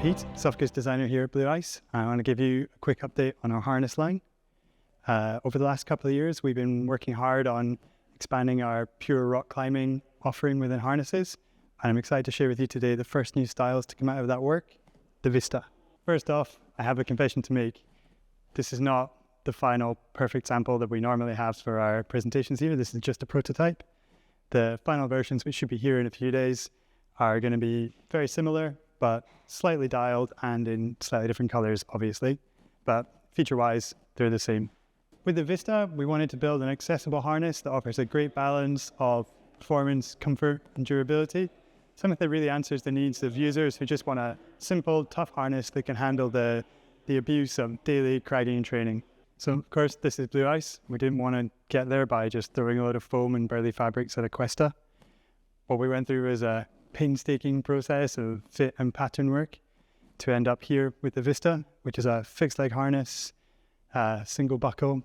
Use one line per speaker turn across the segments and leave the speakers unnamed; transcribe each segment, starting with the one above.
Pete, soft goods designer here at Blue Ice. I want to give you a quick update on our harness line. Over the last couple of years, we've been working hard on expanding our pure rock climbing offering within harnesses. And I'm excited to share with you today the first new styles to come out of that work, the Vista. First off, I have a confession to make. This is not the final perfect sample that we normally have for our presentations here. This is just a prototype. The final versions, which should be here in a few days, are going to be very similar, but slightly dialed and in slightly different colors, obviously. But feature-wise, they're the same. With the Vista, we wanted to build an accessible harness that offers a great balance of performance, comfort, and durability. Something that really answers the needs of users who just want a simple, tough harness that can handle the abuse of daily cragging and training. So, of course, this is Blue Ice. We didn't want to get there by just throwing a load of foam and burly fabrics at a Cuesta. What we went through was a painstaking process of fit and pattern work to end up here with the Vista, which is a fixed leg harness, single buckle.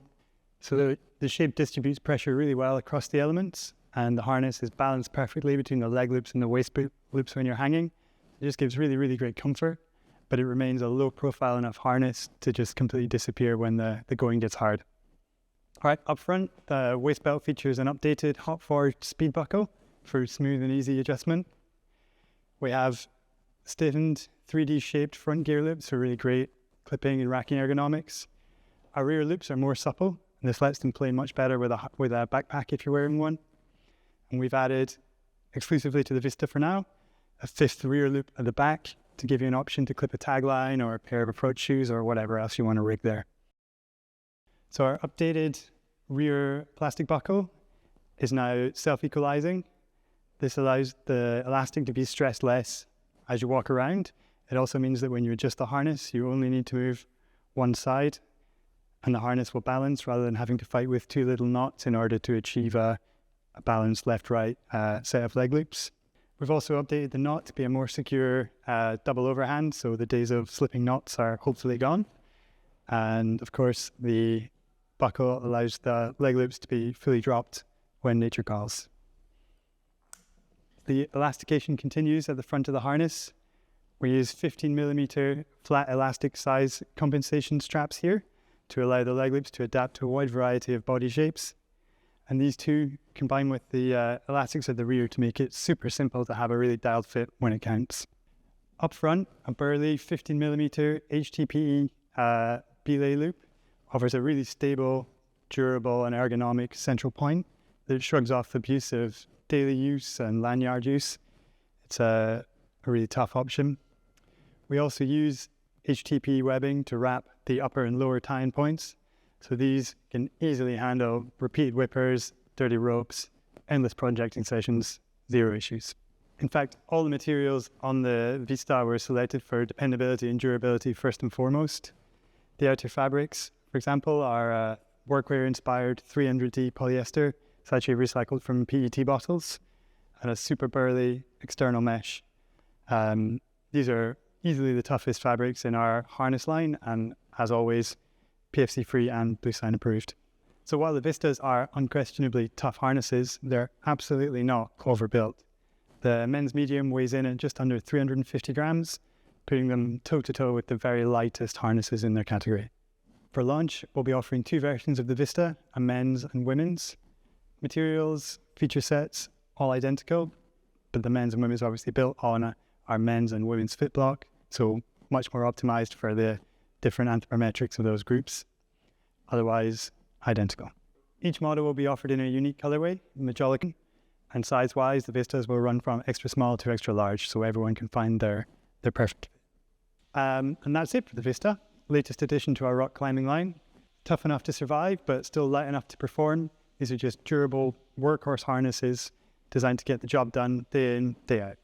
So the shape distributes pressure really well across the elements, and the harness is balanced perfectly between the leg loops and the waist loops when you're hanging. It just gives really, really great comfort, but it remains a low profile enough harness to just completely disappear when the going gets hard. All right, up front, the waist belt features an updated hot forged speed buckle for smooth and easy adjustment. We have stiffened 3D shaped front gear loops for really great clipping and racking ergonomics. Our rear loops are more supple, and this lets them play much better with a backpack if you're wearing one. And we've added, exclusively to the Vista for now, a fifth rear loop at the back to give you an option to clip a tagline or a pair of approach shoes or whatever else you want to rig there. So our updated rear plastic buckle is now self-equalizing. This allows the elastic to be stressed less as you walk around. It also means that when you adjust the harness, you only need to move one side and the harness will balance rather than having to fight with two little knots in order to achieve a balanced left-right set of leg loops. We've also updated the knot to be a more secure double overhand, so the days of slipping knots are hopefully gone. And of course, the buckle allows the leg loops to be fully dropped when nature calls. The elastication continues at the front of the harness. We use 15mm flat elastic size compensation straps here to allow the leg loops to adapt to a wide variety of body shapes. And these two combine with the elastics at the rear to make it super simple to have a really dialed fit when it counts. Up front, a burly 15mm HTPE belay loop offers a really stable, durable and ergonomic central point that shrugs off the abuse of daily use and lanyard use. It's a really tough option. We also use HTP webbing to wrap the upper and lower tie-in points. So these can easily handle repeated whippers, dirty ropes, endless projecting sessions, zero issues. In fact, all the materials on the Vista were selected for dependability and durability first and foremost. The outer fabrics, for example, are workwear-inspired 300D polyester. It's actually recycled from PET bottles, and a super burly external mesh. These are easily the toughest fabrics in our harness line, and as always, PFC-free and Blue Sign approved. So while the Vistas are unquestionably tough harnesses, they're absolutely not overbuilt. The men's medium weighs in at just under 350 grams, putting them toe-to-toe with the very lightest harnesses in their category. For launch, we'll be offering two versions of the Vista, a men's and women's. Materials, feature sets, all identical, but the men's and women's are obviously built on our men's and women's fit block, so much more optimized for the different anthropometrics of those groups. Otherwise, identical. Each model will be offered in a unique colorway, majolica, and size-wise, the Vistas will run from extra small to extra large, so everyone can find their perfect fit. And that's it for the Vista, latest addition to our rock climbing line. Tough enough to survive, but still light enough to perform. These are just durable workhorse harnesses designed to get the job done day in, day out.